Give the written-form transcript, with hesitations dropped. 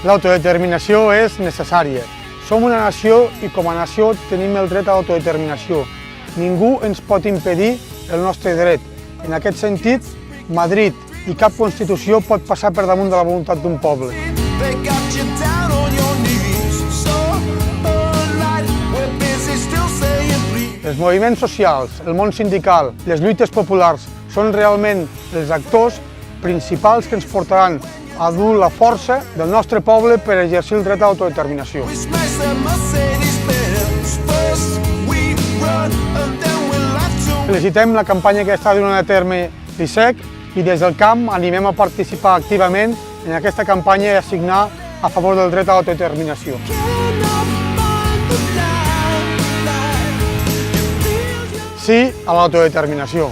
L'autodeterminació és necessària. Som una nació i com a nació tenim el dret a l'autodeterminació. Ningú ens pot impedir el nostre dret. En aquest sentit, Madrid i cap Constitució pot passar per damunt de la voluntat d'un poble. Els moviments socials, el món sindical, les lluites populars són realment els actors principals que ens portaran a dur la força del nostre poble per exercir el dret a l'autodeterminació. Felicitem la campanya que està donant a terme l'ISEC i des del camp animem a participar activament en aquesta campanya i a signar a favor del dret a l'autodeterminació. Sí a l'autodeterminació.